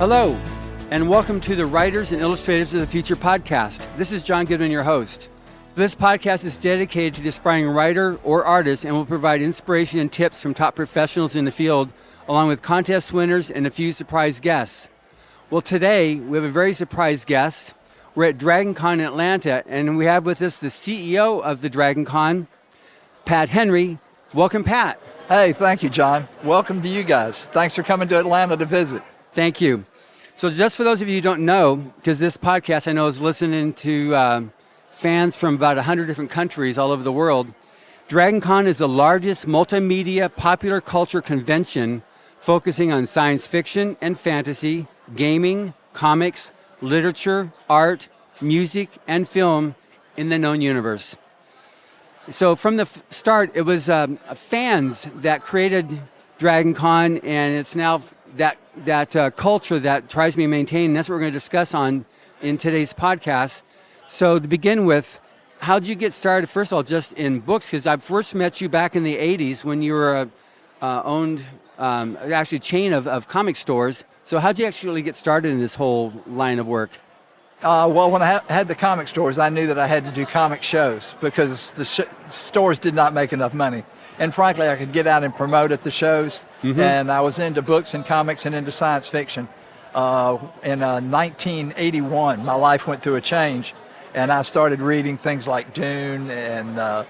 Hello, and welcome to the Writers and Illustrators of the Future podcast. This is John Goodman, your host. This podcast is dedicated to the aspiring writer or artist and will provide inspiration and tips from top professionals in the field, along with contest winners and a few surprise guests. Well, today we have a very surprise guest. We're at DragonCon in Atlanta, and we have with us the CEO of the DragonCon, Pat Henry. Welcome, Pat. Hey, thank you, John. Welcome to you guys. Thanks for coming to Atlanta to visit. Thank you. So just for those of you who don't know, because this podcast I know is listening to fans from about 100 different countries all over the world, DragonCon is the largest multimedia popular culture convention focusing on science fiction and fantasy, gaming, comics, literature, art, music, and film in the known universe. So from the start, it was fans that created DragonCon, and it's now that culture that tries to be maintained. And that's what we're going to discuss in today's podcast. So to begin with, how did you get started? First of all, just in books, because I first met you back in the 80s when you were owned actually a chain of comic stores. So how did you actually get started in this whole line of work? Well, when I had the comic stores, I knew that I had to do comic shows because the stores did not make enough money. And frankly, I could get out and promote at the shows. Mm-hmm. And I was into books and comics and into science fiction. In 1981, my life went through a change. And I started reading things like Dune and at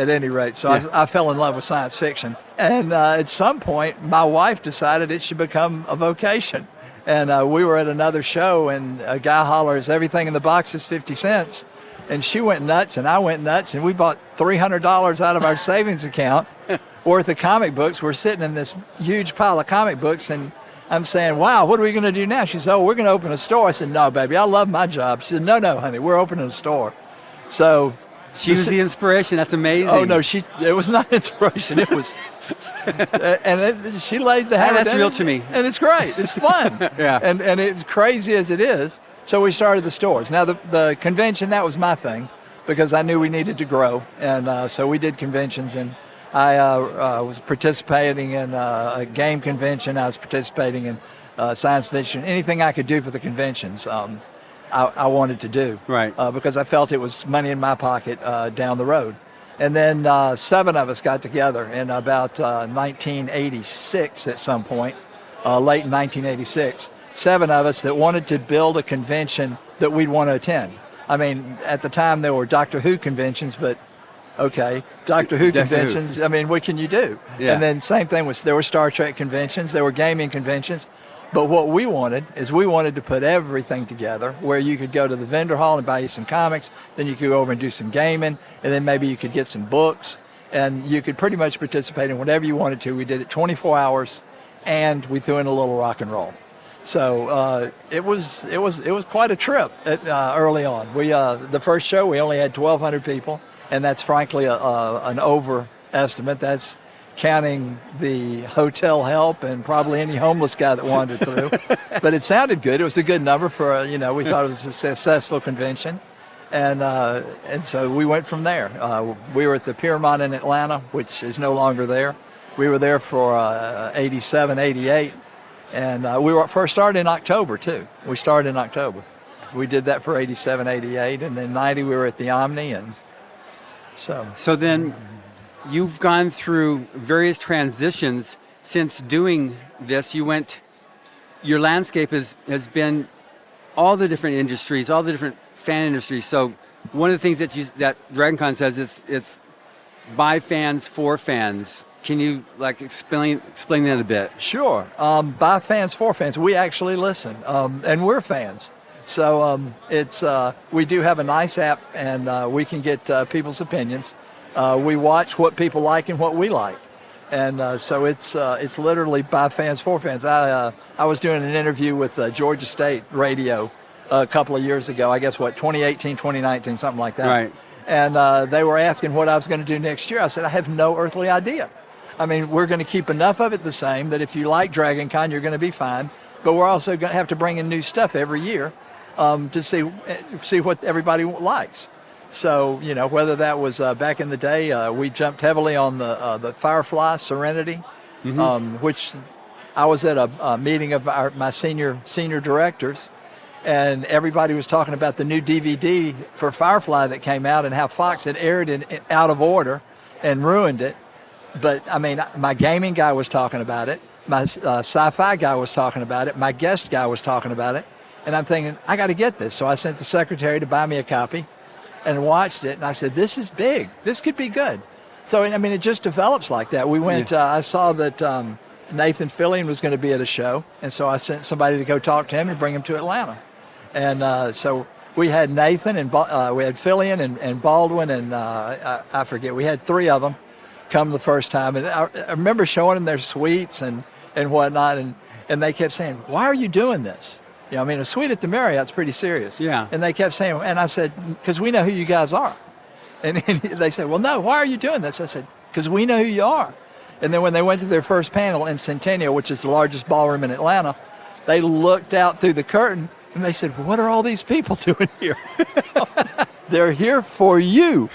any rate. So yeah. I fell in love with science fiction. And at some point, my wife decided it should become a vocation. And we were at another show, and a guy hollers, "Everything in the box is 50 cents." And she went nuts, and I went nuts, and we bought $300 out of our savings account worth of comic books. We're sitting in this huge pile of comic books, and I'm saying, "Wow, what are we going to do now?" She said, "Oh, we're going to open a store." I said, "No, baby, I love my job." She said, No, honey, we're opening a store." So she was the inspiration. That's amazing. Oh, no, it was not inspiration. It was... she laid the hammer down. That's real to me. And it's great. It's fun. Yeah. And it's crazy as it is. So we started the stores. Now, the convention, that was my thing because I knew we needed to grow. And so we did conventions. And I was participating in a game convention. I was participating in science fiction. Anything I could do for the conventions, I wanted to do. Right. Because I felt it was money in my pocket down the road. And then 7 of us got together in about 1986 at some point, late in 1986. 7 of us that wanted to build a convention that we'd want to attend. I mean, at the time there were Doctor Who conventions, but okay, Doctor Who conventions, I mean, what can you do? Yeah. And then same thing there were Star Trek conventions, there were gaming conventions. But what we wanted is we wanted to put everything together where you could go to the vendor hall and buy you some comics, then you could go over and do some gaming, and then maybe you could get some books, and you could pretty much participate in whatever you wanted to. We did it 24 hours, and we threw in a little rock and roll. So it was quite a trip early on. The first show we only had 1,200 people, and that's frankly an overestimate. That's counting the hotel help and probably any homeless guy that wandered through. But it sounded good. It was a good number for, we thought it was a successful convention. And so we went from there. We were at the Piermont in Atlanta, which is no longer there. We were there for 87, 88. And we were first started in October, too. We started in October. We did that for 87, 88. And then 90, we were at the Omni. And So then... You've gone through various transitions since doing this. Your landscape has been all the different industries, all the different fan industries. So one of the things that DragonCon says is it's by fans for fans. Can you explain that a bit? Sure. By fans for fans. We actually listen, and we're fans. So we do have a nice app, and we can get people's opinions. We watch what people like and what we like. And so it's literally by fans for fans. I was doing an interview with Georgia State Radio a couple of years ago, I guess 2018, 2019, something like that. Right. And they were asking what I was going to do next year. I said, I have no earthly idea. I mean, we're going to keep enough of it the same that if you like DragonCon, you're going to be fine. But we're also going to have to bring in new stuff every year to see what everybody likes. So, whether that was back in the day, we jumped heavily on the Firefly Serenity, which I was at a meeting of my senior directors, and everybody was talking about the new DVD for Firefly that came out and how Fox had aired it out of order and ruined it. But I mean, my gaming guy was talking about it. My sci-fi guy was talking about it. My guest guy was talking about it. And I'm thinking, I got to get this. So I sent the secretary to buy me a copy and watched it. And I said, this is big. This could be good. So, I mean, it just develops like that. We went, I saw that Nathan Fillion was going to be at a show. And so I sent somebody to go talk to him and bring him to Atlanta. And so we had Nathan and we had Fillion and Baldwin and I forget. We had 3 of them come the first time. And I remember showing them their suites and whatnot. And they kept saying, why are you doing this? You know, I mean, a suite at the Marriott's pretty serious. Yeah. And they kept saying, and I said, because we know who you guys are. And they said, well, no, why are you doing this? I said, because we know who you are. And then when they went to their first panel in Centennial, which is the largest ballroom in Atlanta, they looked out through the curtain and they said, what are all these people doing here? They're here for you.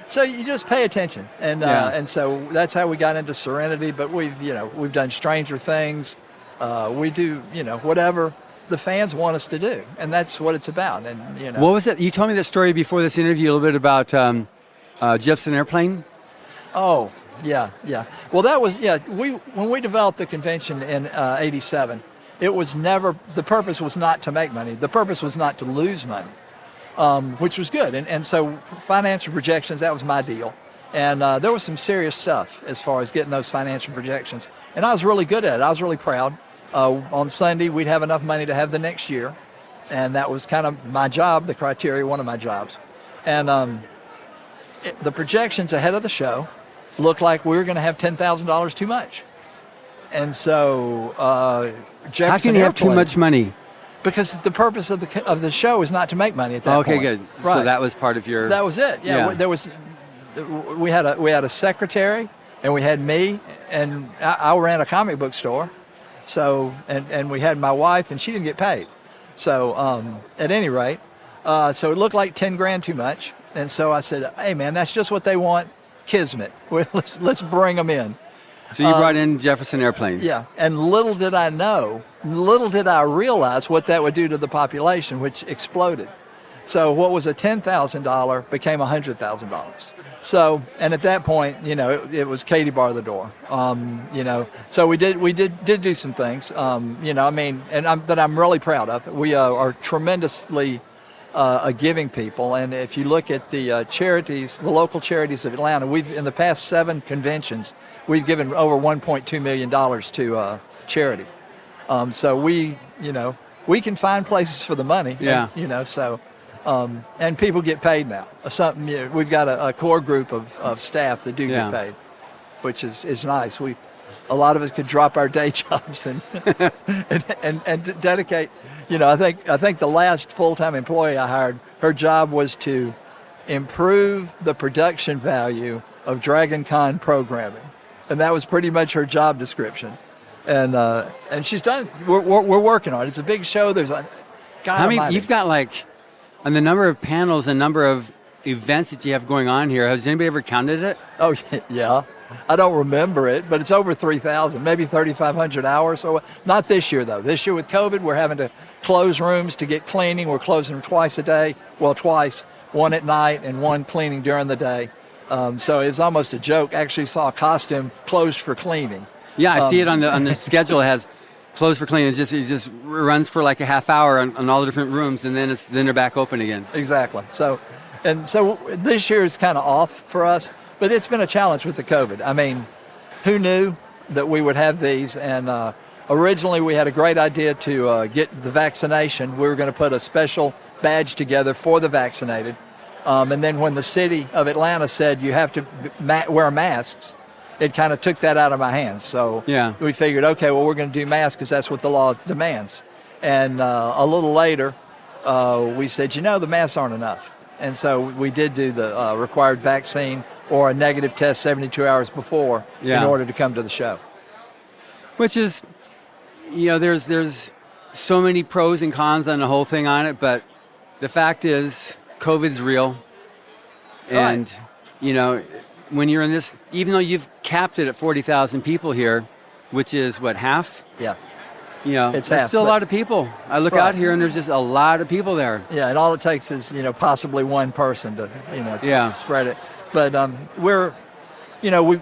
So you just pay attention. And so that's how we got into Serenity. But we've done Stranger Things. We do, whatever the fans want us to do. And that's what it's about. And, What was it? You told me that story before this interview a little bit about Jefferson Airplane. Oh, yeah. Well, that was, when we developed the convention in 87, it was never, the purpose was not to make money. The purpose was not to lose money, which was good. And so financial projections, that was my deal. And there was some serious stuff as far as getting those financial projections. And I was really good at it. I was really proud. On Sunday, we'd have enough money to have the next year. And that was kind of my job, the criteria, one of my jobs. And the projections ahead of the show looked like we were going to have $10,000 too much. And so Jefferson How can you have too much money? Because the purpose of the show is not to make money at that point. Okay, good. Right. So that was part of your... That was it. Yeah. We had a secretary, and we had me, and I ran a comic book store. So and we had my wife, and she didn't get paid. So at any rate, so it looked like $10,000 too much, and so I said, "Hey man, that's just what they want, Kismet. Let's bring them in." So you brought in Jefferson Airplane. Yeah, and little did I realize what that would do to the population, which exploded. So what was a $10,000 became $100,000. So, and at that point, it was Katie bar the door. So we did do some things. That I'm really proud of. We are tremendously a giving people, and if you look at the charities, the local charities of Atlanta, we've in the past 7 conventions, we've given over $1.2 million to charity. So we can find places for the money. Yeah. And people get paid now. We've got a core group of staff that do get paid, which is nice. A lot of us could drop our day jobs and dedicate. I think the last full-time employee I hired, her job was to improve the production value of DragonCon programming, and that was pretty much her job description. And she's done. We're working on it. It's a big show. There's a How many? You've got on the number of panels and number of events that you have going on here. Has anybody ever counted it? Oh yeah. I don't remember it, but it's over 3,000, maybe 3,500 hours. So not this year though. This year with COVID, we're having to close rooms to get cleaning. We're closing them twice a day. Well, twice, one at night and one cleaning during the day. So it's almost a joke. Actually saw a costume closed for cleaning. Yeah, I see it on the schedule. It has closed for cleaning. It just runs for like a half hour on all the different rooms, and then they're back open again. Exactly. So this year is kind of off for us. But it's been a challenge with the COVID. I mean, who knew that we would have these? And originally we had a great idea to get the vaccination. We were going to put a special badge together for the vaccinated. And then when the city of Atlanta said you have to wear masks, it kind of took that out of my hands. So we figured, okay, well, we're going to do masks because that's what the law demands. And a little later, we said, the masks aren't enough. And so we did do the required vaccine or a negative test 72 hours before in order to come to the show. Which is, there's so many pros and cons on the whole thing on it, but the fact is COVID's real. And, right. When you're in this, even though you've capped it at 40,000 people here, which is what, half? Yeah. You know, It's there's half, still a but- lot of people. I look Right. out here and there's just a lot of people there. Yeah, and all it takes is, possibly one person to, Yeah. spread it. But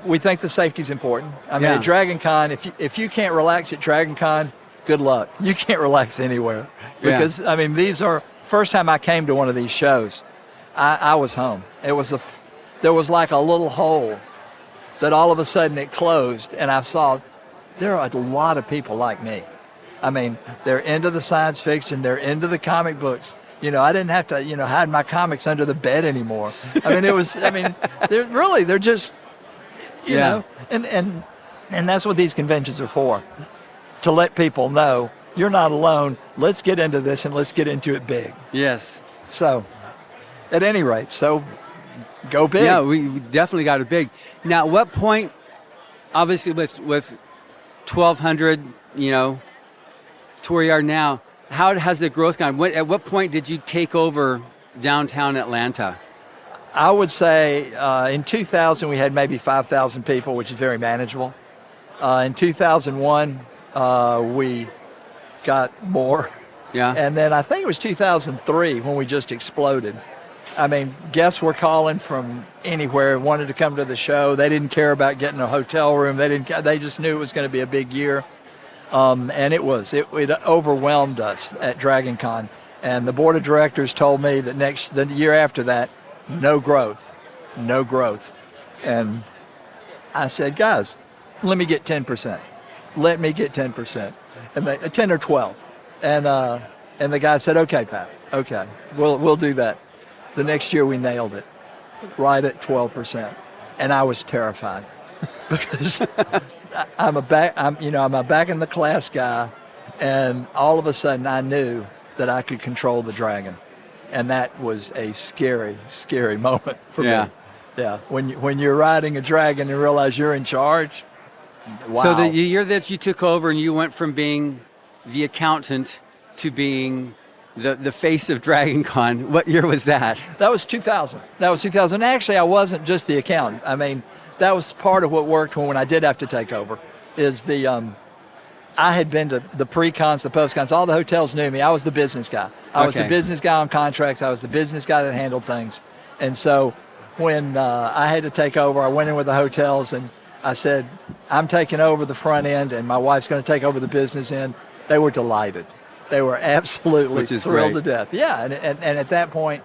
we think the safety's important. I mean, Yeah. at DragonCon, if you can't relax at DragonCon, good luck. You can't relax anywhere. Yeah. Because, I mean, first time I came to one of these shows, I was home. It was there was like a little hole that all of a sudden it closed, and I saw there are a lot of people like me. I mean, they're into the science fiction, they're into the comic books. I didn't have to, hide my comics under the bed anymore. I mean, they're just, Yeah. and that's what these conventions are for, to let people know you're not alone. Let's get into this and let's get into it big. Yes. So, at any rate, go big. Yeah, we definitely got it big. Now, at what point, obviously with 1,200, to where you are now, how has the growth gone? At what point did you take over downtown Atlanta? I would say in 2000 we had maybe 5,000 people, which is very manageable. In 2001 we got more. Yeah. And then I think it was 2003 when we just exploded. I mean, guests were calling from anywhere, wanted to come to the show. They didn't care about getting a hotel room. They just knew it was going to be a big year. And it overwhelmed us at DragonCon. And the board of directors told me that the year after that, no growth. And I said, guys, let me get 10%. Let me get 10%. And 10 or 12. And the guy said, okay, Pat, okay, we'll do that. The next year we nailed it, right at 12%. And I was terrified because I'm a back in the class guy, and all of a sudden I knew that I could control the dragon. And that was a scary, scary moment for me. Yeah. When you're riding a dragon and realize you're in charge. Wow. So the year that you took over and you went from being the accountant to being the face of DragonCon, what year was that? That was 2000. Actually, I wasn't just the accountant. I mean, that was part of what worked when I did have to take over. I had been to the pre-cons, the post-cons. All the hotels knew me. I was the business guy. I was the business guy on contracts. I was the business guy that handled things. And so when I had to take over, I went in with the hotels and I said, I'm taking over the front end and my wife's going to take over the business end. They were delighted. They were absolutely thrilled to death. Yeah, and at that point,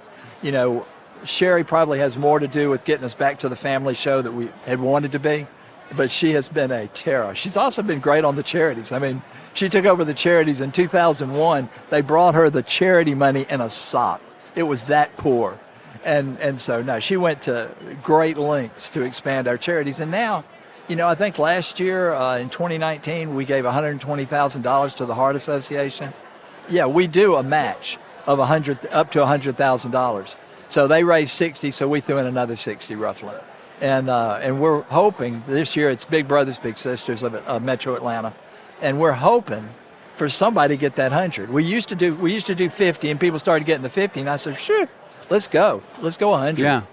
Sherry probably has more to do with getting us back to the family show that we had wanted to be, but she has been a terror. She's also been great on the charities. I mean, she took over the charities in 2001. They brought her the charity money in a sock. It was that poor. And so, no, she went to great lengths to expand our charities. And now, I think last year in 2019, we gave $120,000 to the Heart Association. Yeah, we do a match of up to $100,000. So they raised 60, so we threw in another 60 roughly. And we're hoping this year it's Big Brothers Big Sisters of Metro Atlanta, and we're hoping for somebody to get that 100. We used to do 50, and people started getting the 50, and I said, sure, let's go 100. Yeah.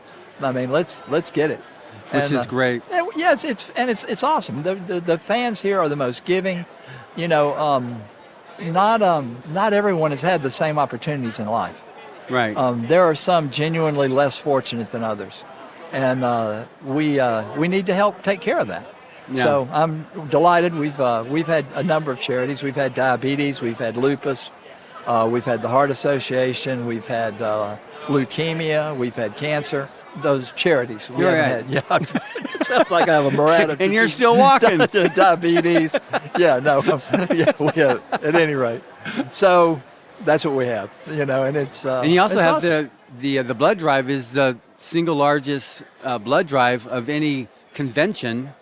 I mean, let's get it. Which is great. Yeah, it's awesome. The fans here are the most giving. Not everyone has had the same opportunities in life. Right. There are some genuinely less fortunate than others, and we need to help take care of that. Yeah. So I'm delighted. We've had a number of charities. We've had diabetes. We've had lupus. We've had the Heart Association. We've had leukemia. We've had cancer. Those charities. We haven't had. Yeah. It sounds like I have a Miranda. And you're still walking. Diabetes. Yeah. No. Yeah. We have. At any rate. So that's what we have. And it's. And you also have awesome. the blood drive is the single largest blood drive of any convention.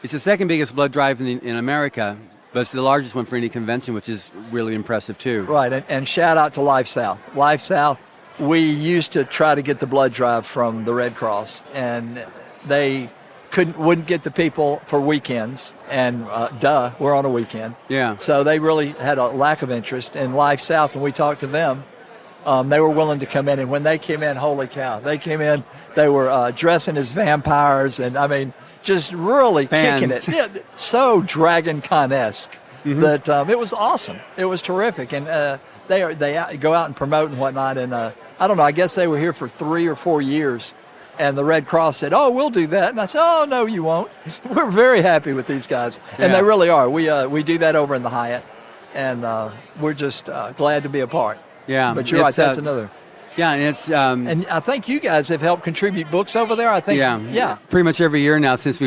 It's the second biggest blood drive in America, but it's the largest one for any convention, which is really impressive too. Right, and shout out to Life South. Life South, we used to try to get the blood drive from the Red Cross, and they wouldn't get the people for weekends, and we're on a weekend. Yeah. So they really had a lack of interest. And Life South, when we talked to them, they were willing to come in, and when they came in, holy cow, they came in, they were dressing as vampires, and I mean, just really kicking Fans. it. Yeah, so DragonCon-esque that it was awesome. It was terrific, and they go out and promote and whatnot. And I don't know. I guess they were here for 3 or 4 years, and the Red Cross said, "Oh, we'll do that." And I said, "Oh, no, you won't." We're very happy with these guys, and they really are. We do that over in the Hyatt, and we're just glad to be a part. Yeah, But you're right. That's another. Yeah, and it's And I think you guys have helped contribute books over there. I think. yeah, pretty much every year now since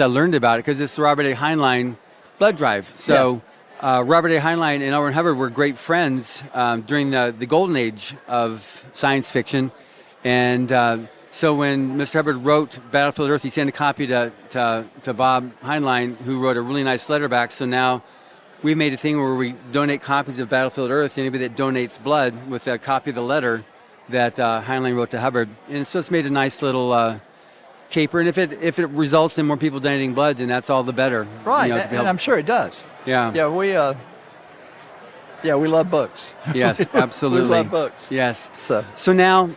I learned about it, because it's the Robert A. Heinlein blood drive. So Robert A. Heinlein and L. Ron Hubbard were great friends during the golden age of science fiction, and so when Mr. Hubbard wrote Battlefield Earth, he sent a copy to Bob Heinlein, who wrote a really nice letter back. So now we made a thing where we donate copies of Battlefield Earth to anybody that donates blood with a copy of the letter that Heinlein wrote to Hubbard. And so it's made a nice little caper. And if it results in more people donating blood, then that's all the better. Right, and I'm sure it does. Yeah. Yeah, we love books. Yes, absolutely. We love books. Yes. So now,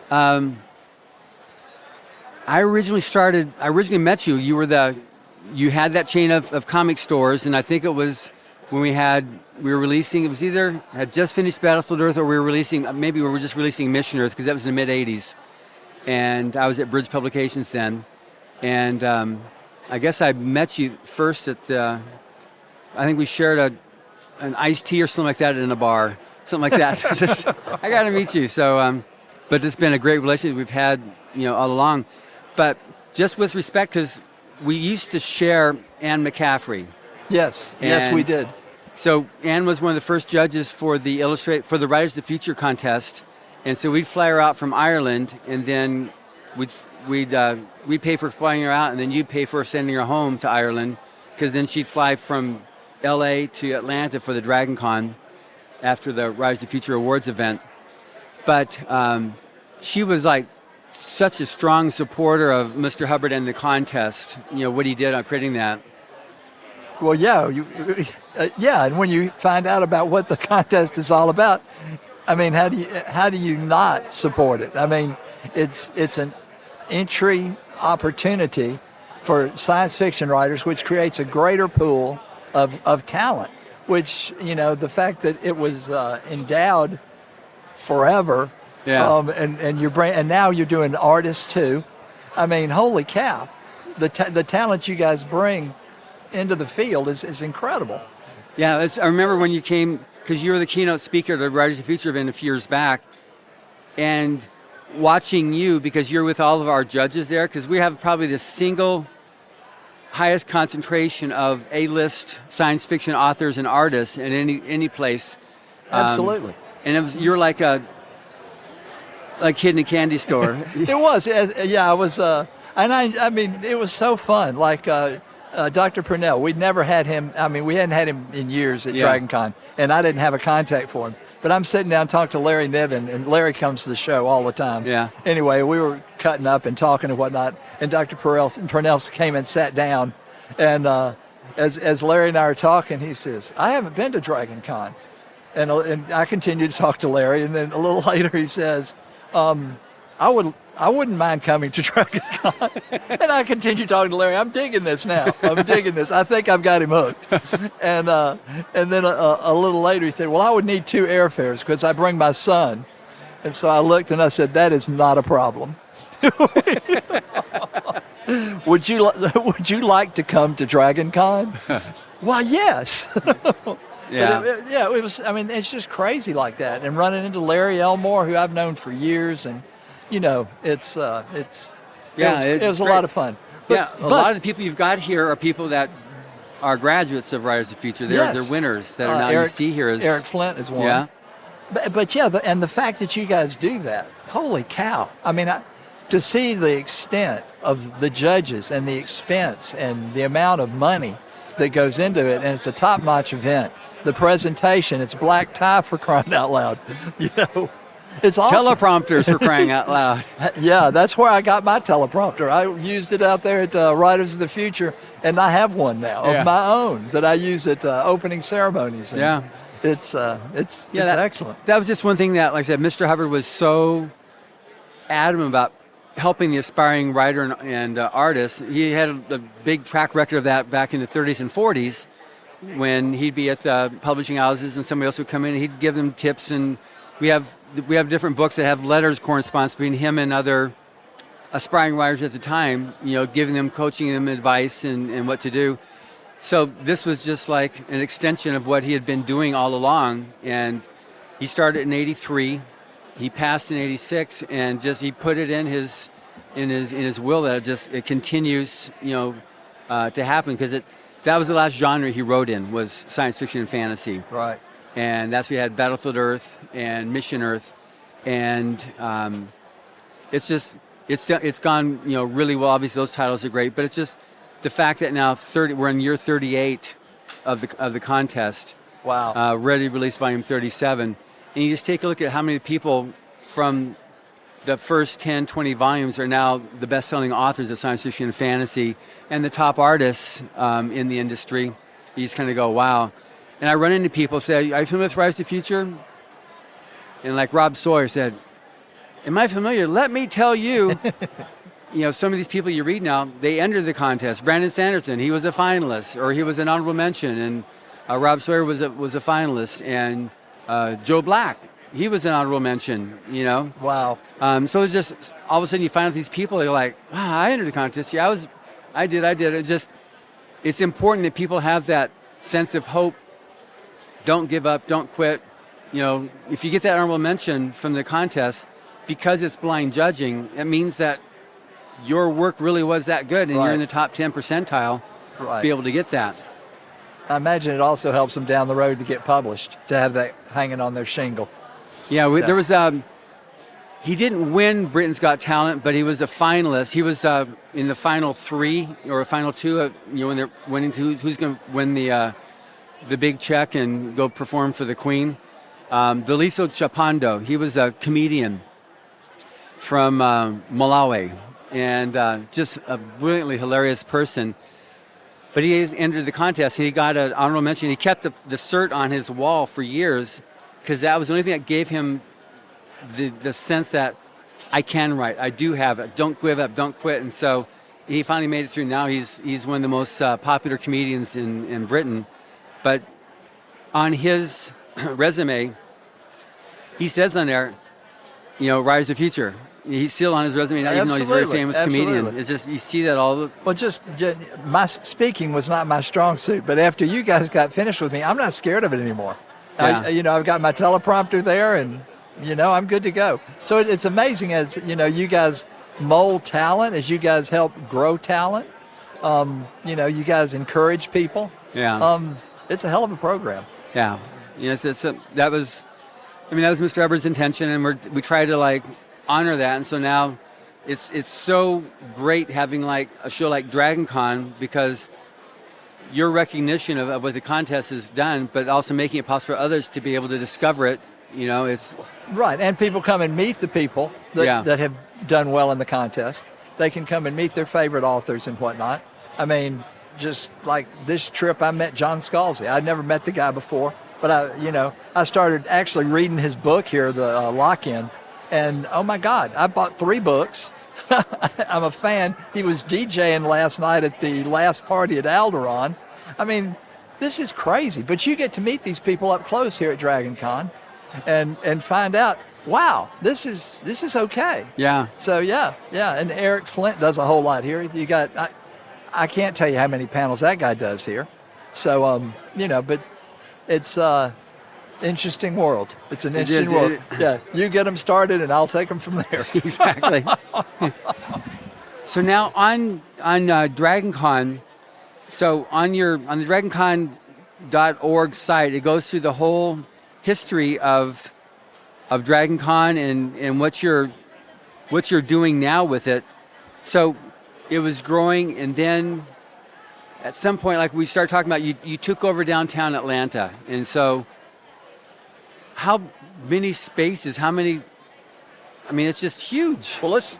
I originally met you. You had that chain of comic stores, and I think it was when we were releasing, it was either had just finished Battlefield Earth or we were just releasing Mission Earth, because that was in the mid-'80s. And I was at Bridge Publications then. And I guess I met you first at I think we shared an iced tea or something like that in a bar. Something like that. I got to meet you. So, but it's been a great relationship we've had, all along. But just with respect, because we used to share Anne McCaffrey. Yes, we did. So Anne was one of the first judges for the Writers of the Future contest, and so we'd fly her out from Ireland, and then we'd pay for flying her out, and then you'd pay for sending her home to Ireland, because then she'd fly from L.A. to Atlanta for the DragonCon after the Writers of the Future Awards event. But she was like such a strong supporter of Mr. Hubbard and the contest. What he did on creating that. Well, yeah, and when you find out about what the contest is all about, I mean, how do you not support it? I mean, it's an entry opportunity for science fiction writers, which creates a greater pool of talent. Which the fact that it was endowed forever, and now you're doing artists too. I mean, holy cow, the talent you guys bring into the field is incredible. Yeah, I remember when you came, because you were the keynote speaker at the Writers of the Future event a few years back, and watching you, because you're with all of our judges there, because we have probably the single highest concentration of A-list science fiction authors and artists in any place. Absolutely. And you're like hidden in a candy store. It was, I was, and I mean, it was so fun. Like Dr. Purnell, we'd never had him. I mean, we hadn't had him in years at DragonCon, and I didn't have a contact for him. But I'm sitting down talking to Larry Niven, and Larry comes to the show all the time. Yeah. Anyway, we were cutting up and talking and whatnot, and Dr. Purnell came and sat down, and as Larry and I are talking, he says, "I haven't been to DragonCon," and I continued to talk to Larry, and then a little later he says, I wouldn't mind coming to DragonCon. And I continue talking to Larry. I'm digging this now. I'm digging this. I think I've got him hooked. And then a little later he said, well, I would need 2 airfares because I bring my son. And so I looked and I said, that is not a problem. Would you like to come to DragonCon? Why, yes. Yeah. It was. I mean, it's just crazy like that. And running into Larry Elmore, who I've known for years, and it was a lot of fun. But a lot of the people you've got here are people that are graduates of Writers of the Future. They're winners that are now you see here. Eric Flint is one. Yeah. But and the fact that you guys do that, holy cow! I mean, to see the extent of the judges and the expense and the amount of money that goes into it, and it's a top-notch event. The presentation, it's black tie for crying out loud. It's awesome. Teleprompters for crying out loud. Yeah, that's where I got my teleprompter. I used it out there at Writers of the Future, and I have one now of my own that I use at opening ceremonies. And it's excellent. That was just one thing that, like I said, Mr. Hubbard was so adamant about helping the aspiring writer and artist. He had a big track record of that back in the 30s and 40s when he'd be at the publishing houses and somebody else would come in and he'd give them tips. And we have different books that have letters correspondence between him and other aspiring writers at the time, giving them, coaching them advice and what to do. So this was just like an extension of what he had been doing all along. And he started in '83. He passed in '86, and he put it in his will that it continues, to happen, because that was the last genre he wrote in, was science fiction and fantasy. Right. And that's we had Battlefield Earth and Mission Earth, and it's gone really well. Obviously, those titles are great, but it's just the fact that now we're in year 38 of the contest. Wow. Ready to release volume 37. And you just take a look at how many people from the first 10, 20 volumes are now the best-selling authors of science fiction and fantasy and the top artists in the industry. You just kind of go, wow. And I run into people say, are you familiar with Rise to the Future? And like Rob Sawyer said, am I familiar? Let me tell you. Some of these people you read now, they entered the contest. Brandon Sanderson, he was a finalist, or he was an honorable mention, and Rob Sawyer was a finalist, and Joe Black, he was an honorable mention, Wow. So it's just, all of a sudden you find out these people, they're like, wow, I entered the contest. Yeah, I did. It's important that people have that sense of hope. Don't give up, don't quit. If you get that honorable mention from the contest, because it's blind judging, it means that your work really was that good, and you're in the top 10 percentile to be able to get that. I imagine it also helps them down the road to get published, to have that hanging on their shingle. Yeah, there was he didn't win Britain's Got Talent, but he was a finalist. He was in the final 3 or final 2, when they're winning to who's going to win the big check and go perform for the Queen. Daliso Chapando, he was a comedian from Malawi, and just a brilliantly hilarious person. But he entered the contest, and he got an honorable mention. He kept the cert on his wall for years, because that was the only thing that gave him the sense that I can write. I do have it. Don't give up. Don't quit. And so he finally made it through. Now he's one of the most popular comedians in Britain. But on his resume, he says on there, Rise to the Future. He's still on his resume now, even though he's a very famous comedian. It's just, you see that all the... Well, my speaking was not my strong suit, but after you guys got finished with me, I'm not scared of it anymore. Yeah. I've got my teleprompter there, and, I'm good to go. So it's amazing as, you guys mold talent, as you guys help grow talent. You guys encourage people. Yeah. It's a hell of a program. Yeah. That was Mr. Eber's intention, and we try to honor that. And so now it's so great having a show like DragonCon, because your recognition of what the contest has done, but also making it possible for others to be able to discover it. It's right. And people come and meet the people that have done well in the contest. They can come and meet their favorite authors and whatnot. I mean, just like this trip, I met John Scalzi. I'd never met the guy before, but I started actually reading his book here, the Lock-In, and oh my God, I bought 3 books. I'm a fan. He was DJing last night at the last party at Alderaan. I mean, this is crazy, but you get to meet these people up close here at DragonCon and find out, wow, this is okay. Yeah. So yeah. And Eric Flint does a whole lot here. You got, I can't tell you how many panels that guy does here. So, but it's interesting world. It's an interesting world. Yeah, you get them started, and I'll take them from there. Exactly. So now on DragonCon, so on the DragonCon.org site, it goes through the whole history of DragonCon and what you're doing now with it. So it was growing, and then at some point, we started talking about, you took over downtown Atlanta, and so how many spaces? How many? I mean, it's just huge. Well, let's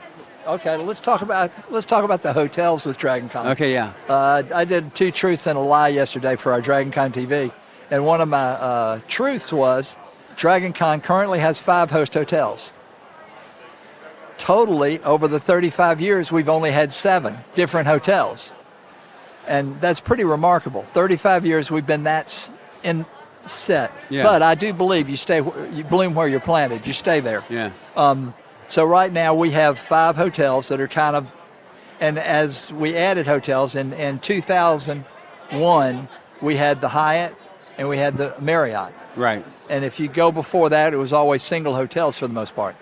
talk about the hotels with DragonCon. Okay, yeah. I did 2 truths and a lie yesterday for our DragonCon TV, and one of my truths was DragonCon currently has 5 host hotels. totally, over the 35 years, we've only had 7 different hotels. And that's pretty remarkable. 35 years we've been in set. Yeah. But I do believe you bloom where you're planted. You stay there. Yeah. So right now we have 5 hotels that are kind of, and as we added hotels in 2001, we had the Hyatt and we had the Marriott. Right. And if you go before that, it was always single hotels for the most part.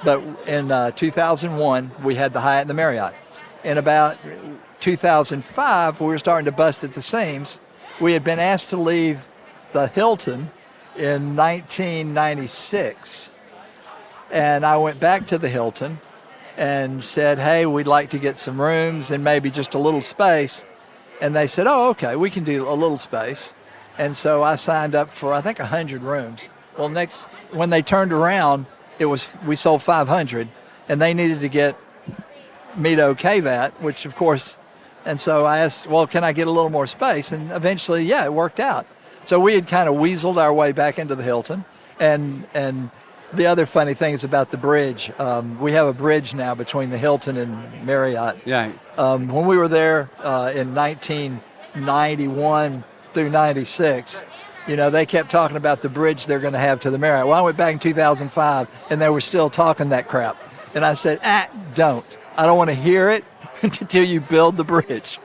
But in 2001, we had the Hyatt and the Marriott. In about 2005, we were starting to bust at the seams. We had been asked to leave the Hilton in 1996. And I went back to the Hilton and said, hey, we'd like to get some rooms and maybe just a little space. And they said, oh, okay, we can do a little space. And so I signed up for, I think, 100 rooms. Well, when they turned around, we sold 500, and they needed to get me to okay that, which of course, and so I asked, well, can I get a little more space? And eventually, yeah, it worked out. So we had kind of weaseled our way back into the Hilton. And the other funny thing is about the bridge. We have a bridge now between the Hilton and Marriott. Yeah. When we were there in 1991 through 96, they kept talking about the bridge they're going to have to the Marriott. Well, I went back in 2005, and they were still talking that crap. And I said, don't. I don't want to hear it until you build the bridge.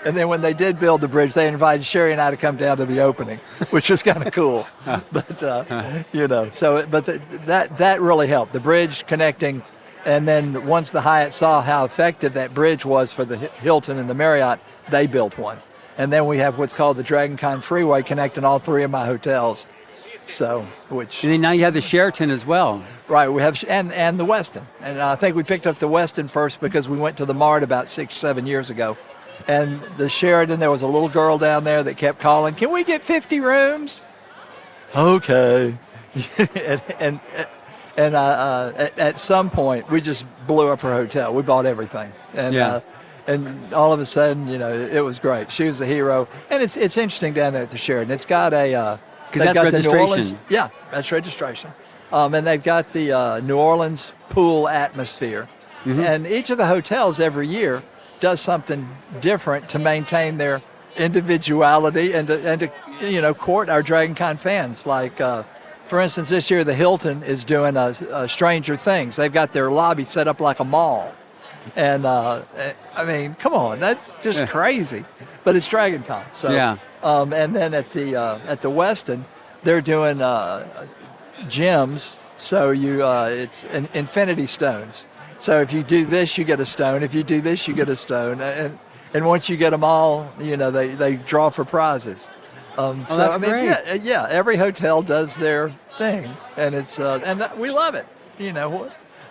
And then when they did build the bridge, they invited Sherry and I to come down to the opening, which was kind of cool. But, that really helped. The bridge connecting, and then once the Hyatt saw how effective that bridge was for the Hilton and the Marriott, they built one. And then we have what's called the DragonCon Freeway connecting all 3 of my hotels. So, and then now you have the Sheraton as well. Right, we have, and the Westin. And I think we picked up the Westin first because we went to the Mart about 6-7 years ago. And the Sheraton, there was a little girl down there that kept calling, can we get 50 rooms? Okay. and at some point, we just blew up her hotel. We bought everything. And all of a sudden, it was great. She was a hero. And it's interesting down there at the Sheraton. It's got a... Because that's registration. Yeah, that's registration. And they've got the New Orleans pool atmosphere. Mm-hmm. And each of the hotels every year does something different to maintain their individuality and to court our DragonCon fans. Like, for instance, this year the Hilton is doing Stranger Things. They've got their lobby set up like a mall. And, I mean, come on, that's just crazy. But it's DragonCon. So, yeah. And then at the Westin, they're doing gems. So it's infinity stones. So if you do this, you get a stone. If you do this, you get a stone. And once you get them all, they draw for prizes. That's great. Yeah. Every hotel does their thing, and it's we love it.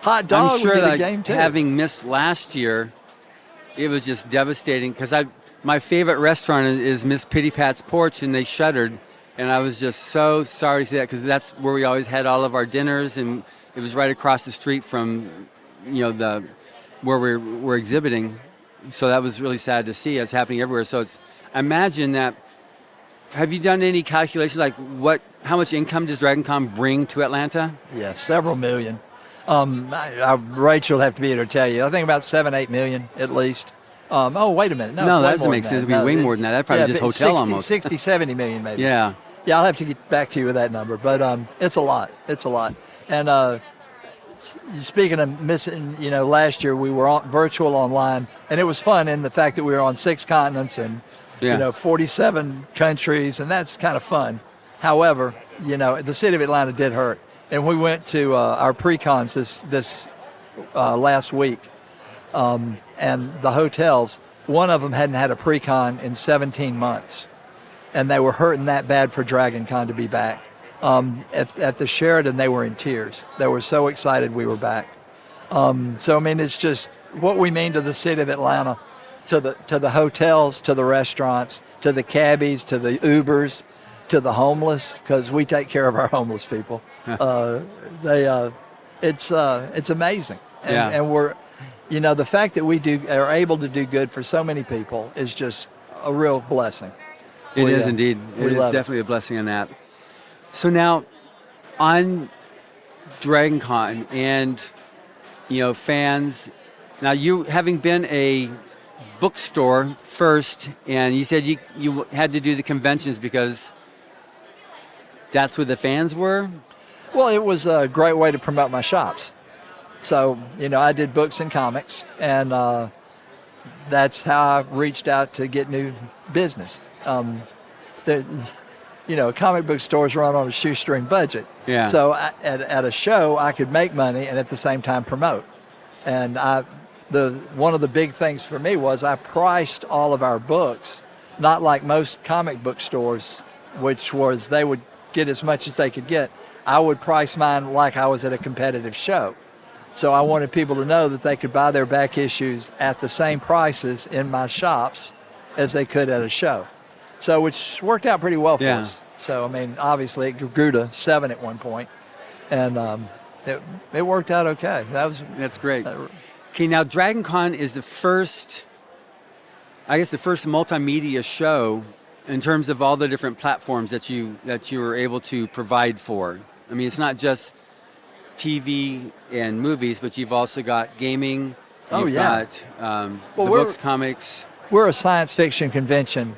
Hot dog I'm sure would be that the game too. Having missed last year, it was just devastating because my favorite restaurant is Miss Pitty Pat's Porch, and they shuttered, and I was just so sorry to see that because that's where we always had all of our dinners, and it was right across the street from, where we're exhibiting. So that was really sad to see. It's happening everywhere. So I imagine that. Have you done any calculations like how much income does DragonCon bring to Atlanta? Yeah, several million. Rachel will have to be here to tell you. I think about 7-8 million at least. Wait a minute. No, that doesn't make sense. It would be way more than that. That's probably just hotel 60, almost. 60, 70 million maybe. Yeah. Yeah, I'll have to get back to you with that number. But it's a lot. It's a lot. And speaking of missing, last year we were on virtual online, and it was fun in the fact that we were on 6 continents and 47 countries, and that's kind of fun. However, the city of Atlanta did hurt. And we went to our pre-cons this last week, and the hotels, one of them hadn't had a pre-con in 17 months, and they were hurting that bad for DragonCon to be back. At the Sheraton, they were in tears. They were so excited we were back. It's just what we mean to the city of Atlanta, to the hotels, to the restaurants, to the cabbies, to the Ubers, to the homeless, because we take care of our homeless people. It's amazing, and we're, the fact that we are able to do good for so many people is just a real blessing. It is indeed. It is definitely a blessing in that. So now, on DragonCon, and fans. Now, you having been a bookstore first, and you said you had to do the conventions because that's where the fans were? Well, it was a great way to promote my shops. So, I did books and comics, and that's how I reached out to get new business. Comic book stores run on a shoestring budget. Yeah. So at a show, I could make money and at the same time promote. And one of the big things for me was I priced all of our books, not like most comic book stores, which was they would get as much as they could get. I would price mine like I was at a competitive show. So I wanted people to know that they could buy their back issues at the same prices in my shops as they could at a show. So which worked out pretty well for us. So, obviously it grew to 7 at one point, and it worked out okay. That's great. Okay, now DragonCon is the first multimedia show in terms of all the different platforms that you were able to provide for. It's not just TV and movies, but you've also got gaming. You've got the books, comics. We're a science fiction convention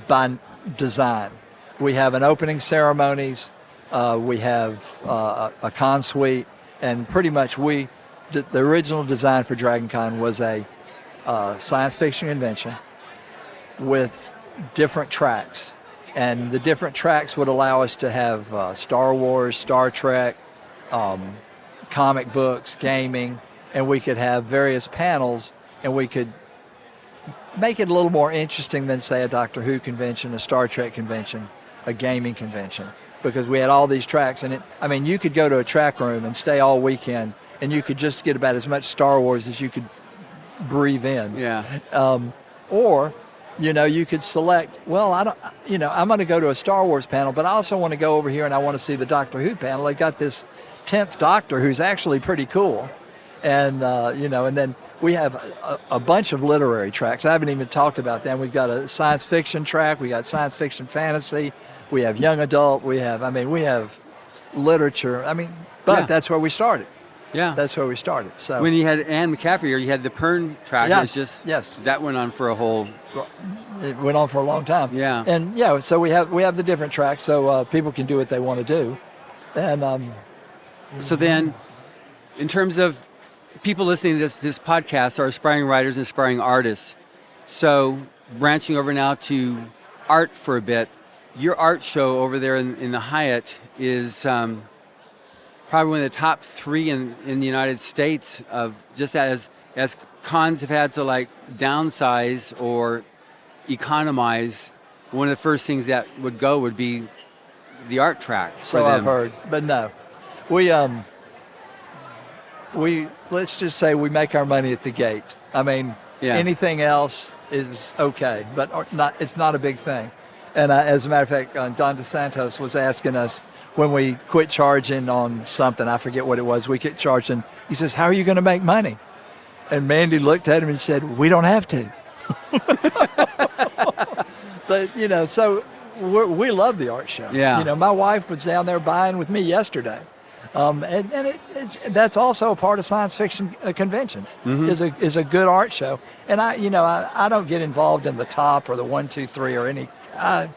by design. We have an opening ceremonies. We have a con suite, and pretty much the original design for DragonCon was a science fiction convention with different tracks, and the different tracks would allow us to have Star Wars, Star Trek, comic books, gaming, and we could have various panels, and we could make it a little more interesting than, say, a Doctor Who convention, a Star Trek convention, a gaming convention, because we had all these tracks. And you could go to a track room and stay all weekend, and you could just get about as much Star Wars as you could breathe in. Yeah. Or, you could select, well, I'm going to go to a Star Wars panel, but I also want to go over here and I want to see the Doctor Who panel. They got this 10th Doctor who's actually pretty cool. And, and then we have a bunch of literary tracks. I haven't even talked about them. We've got a science fiction track. We got science fiction fantasy. We have young adult. We have literature. That's where we started. Yeah. That's where we started. So when you had Anne McCaffrey, or you had the Pern track, yes. That went on for a whole... It went on for a long time. Yeah. And, so we have the different tracks so people can do what they want to do. And so then, in terms of people listening to this podcast are aspiring writers and aspiring artists. So branching over now to art for a bit, your art show over there in the Hyatt is probably one of the top 3 in the United States, of just as cons have had to downsize or economize. One of the first things that would be the art track. So I've heard, but no, we let's just say we make our money at the gate. Anything else is okay, but it's not a big thing. And as a matter of fact, Don DeSantos was asking us when we quit charging on something, I forget what it was, we quit charging. He says, "How are you going to make money?" And Mandy looked at him and said, "We don't have to." But, so we love the art show. Yeah. My wife was down there buying with me yesterday. That's also a part of science fiction conventions, is a good art show. And I don't get involved in the top or the 1, 2, 3 or any. I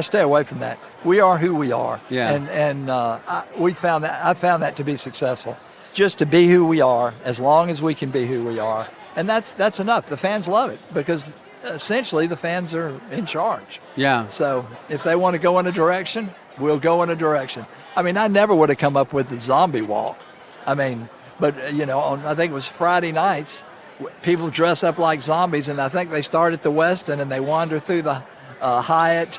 stay away from that. We are who we are. Yeah. And I found that to be successful. Just to be who we are, as long as we can be who we are, and that's enough. The fans love it because essentially the fans are in charge. Yeah. So if they want to go in a direction, we'll go in a direction. I never would have come up with the zombie walk. But I think it was Friday nights, people dress up like zombies, and I think they start at the Westin and they wander through the Hyatt.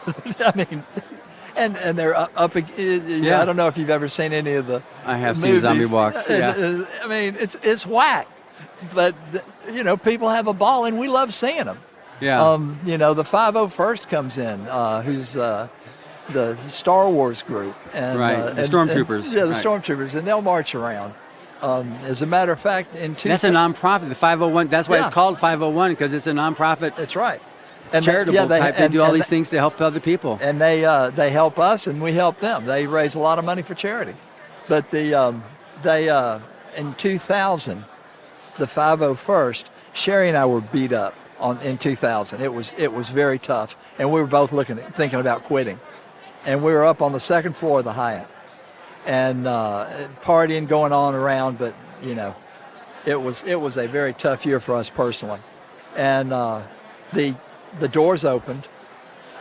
And they're up. Yeah. I don't know if you've ever seen any of the. I have movies. seen zombie walks. Yeah. It's whack, but people have a ball, and we love seeing them. Yeah. The 501st comes in, who's the Star Wars group, and the Stormtroopers. The Stormtroopers, and they'll march around. As a matter of fact, that's a nonprofit. The 501. That's why it's called 501, because it's a nonprofit. That's right. And charitable type. They do all these things to help other people. And they help us, and we help them. They raise a lot of money for charity. But they in 2000 the 501st, Sherry and I were beat up in 2000. It was very tough, and we were both thinking about quitting. And we were up on the second floor of the Hyatt, and partying going on around, but it was a very tough year for us personally. And the doors opened,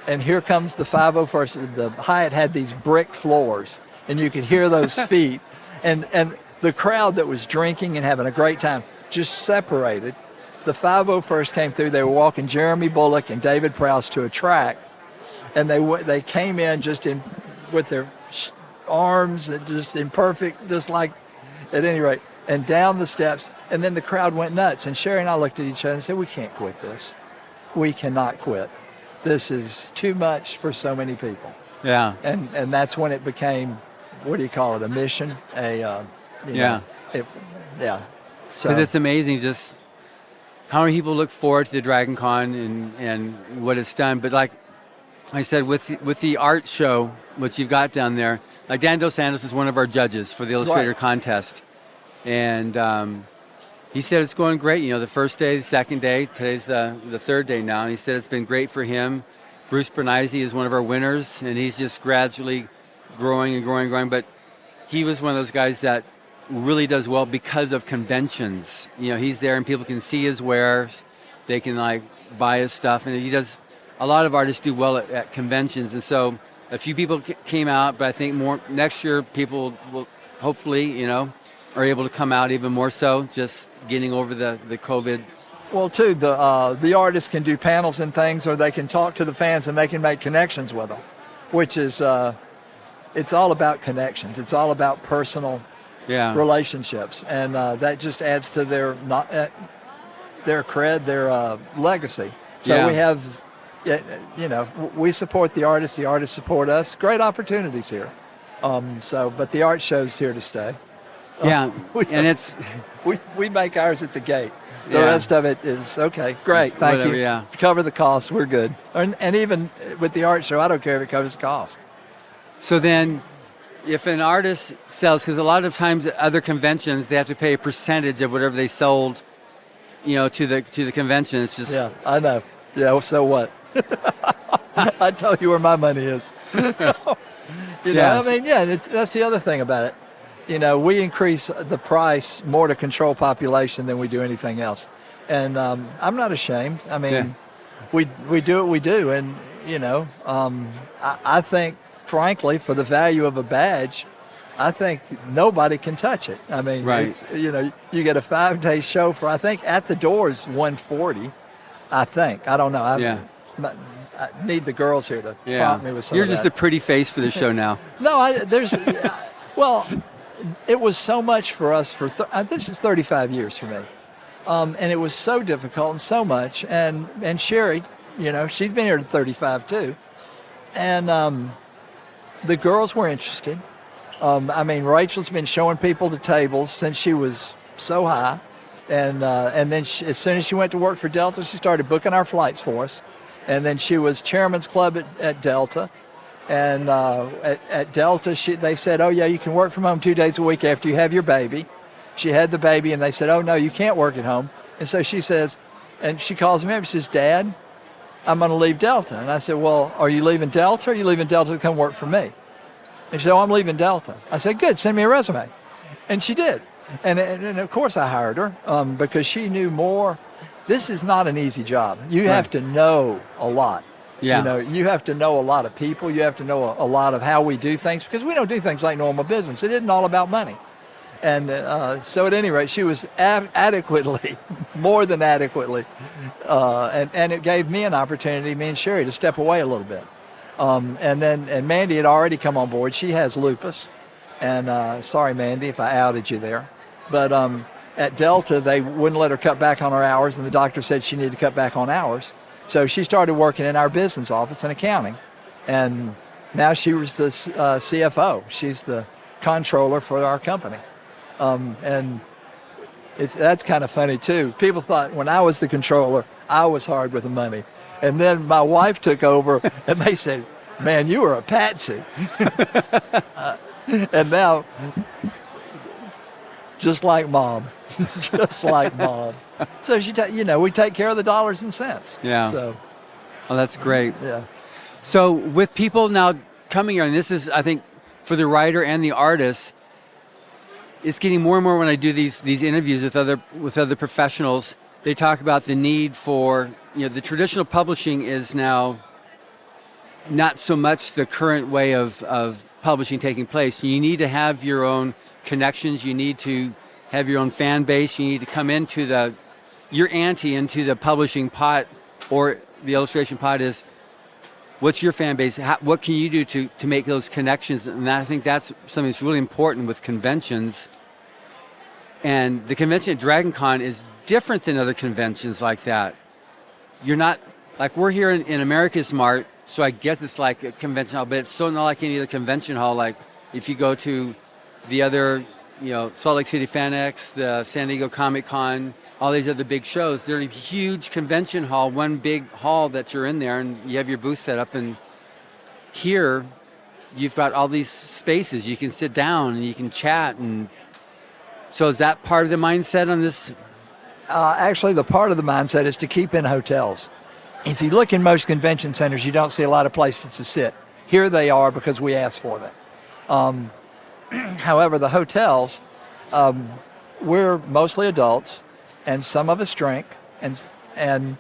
and here comes the 501st. The Hyatt had these brick floors, and you could hear those feet, and the crowd that was drinking and having a great time just separated. The 501st came through. They were walking Jeremy Bullock and David Prowse to a track, and they came in just with their arms just imperfect, just like at any rate, and down the steps, and then the crowd went nuts. And Sherry and I looked at each other and said, "We can't quit this. We cannot quit. This is too much for so many people." Yeah. And that's when it became, what do you call it, a mission? So Because it's amazing just how many people look forward to the DragonCon and what it's done. But like I said, with the art show, which you've got down there, like Dan Dos Santos is one of our judges for the Illustrator contest. And he said it's going great. The first day, the second day, today's the third day now. And he said it's been great for him. Bruce Bernizzi is one of our winners, and he's just gradually growing and growing and growing. But he was one of those guys that really does well because of conventions. He's there and people can see his wares. They can buy his stuff. And he does, a lot of artists do well at conventions. And so a few people came out, but I think more next year people will hopefully, are able to come out even more so, just getting over the COVID. Well, too, the artists can do panels and things, or they can talk to the fans and they can make connections with them, which is, it's all about connections. It's all about personal relationships, and that just adds to their cred, their legacy. So we have, we support the artists support us. Great opportunities here. But the art show's here to stay. We make ours at the gate. The rest of it is okay. Great, thank you. Yeah. Cover the cost, we're good. And even with the art show, I don't care if it covers the cost. So then, if an artist sells, because a lot of times at other conventions they have to pay a percentage of whatever they sold, to the convention. It's just I know. Yeah, so what? I tell you where my money is. That's the other thing about it. We increase the price more to control population than we do anything else. And I'm not ashamed. I mean, we do what we do. And, I think, frankly, for the value of a badge, I think nobody can touch it. I mean, it's, you get a 5-day show for, I think, at the door is $140. I think. I don't know. I need the girls here to prompt me with some You're of just that. a pretty face for the show now. No, well, it was so much for us this is 35 years for me. And it was so difficult and so much. And Sherry, she's been here to 35 too. And the girls were interested. Rachel's been showing people the tables since she was so high. And then as soon as she went to work for Delta, she started booking our flights for us. And then she was chairman's club at Delta. And at Delta, they said, "Oh, yeah, you can work from home 2 days a week after you have your baby." She had the baby, and they said, "Oh, no, you can't work at home." And so she says, and she calls me up and says, "Dad, I'm going to leave Delta." And I said, "Well, are you leaving Delta, or are you leaving Delta to come work for me?" And she said, "Oh, I'm leaving Delta." I said, "Good, send me a resume." And she did. And of course I hired her because she knew more. This is not an easy job. You have to know a lot. Yeah. You have to know a lot of people. You have to know a lot of how we do things, because we don't do things like normal business. It isn't all about money. And so at any rate, she was adequately, more than adequately, and it gave me an opportunity, me and Sherry, to step away a little bit. And Mandy had already come on board. She has lupus. And sorry, Mandy, if I outed you there. But at Delta, they wouldn't let her cut back on her hours, and the doctor said she needed to cut back on hours. So she started working in our business office in accounting. And now she was the CFO. She's the controller for our company. And that's kind of funny, too. People thought when I was the controller, I was hard with the money. And then my wife took over, and they said, "Man, you were a patsy." And now just like mom, just like mom. So we take care of the dollars and cents. Yeah. So, oh, that's great. yeah. So with people now coming here, and this is, I think, for the writer and the artist, it's getting more and more when I do these interviews with other professionals. They talk about the need for, the traditional publishing is now not so much the current way of publishing taking place. You need to have your own connections. You need to have your own fan base. You need to come into your ante into the publishing pot or the illustration pot is, what's your fan base? What can you do to make those connections? And I think that's something that's really important with conventions. And the convention at DragonCon is different than other conventions like that. You're not, like we're here in America's Mart, so I guess it's like a convention hall, but it's so not like any other convention hall. Like if you go to the other, Salt Lake City Fan X, the San Diego Comic Con, all these other big shows, they're in a huge convention hall, one big hall that you're in there, and you have your booth set up. And here, you've got all these spaces. You can sit down and you can chat. And so is that part of the mindset on this? Actually, the part of the mindset is to keep in hotels. If you look in most convention centers, you don't see a lot of places to sit. Here they are because we asked for them. However, the hotels, we're mostly adults, and some of us drink, and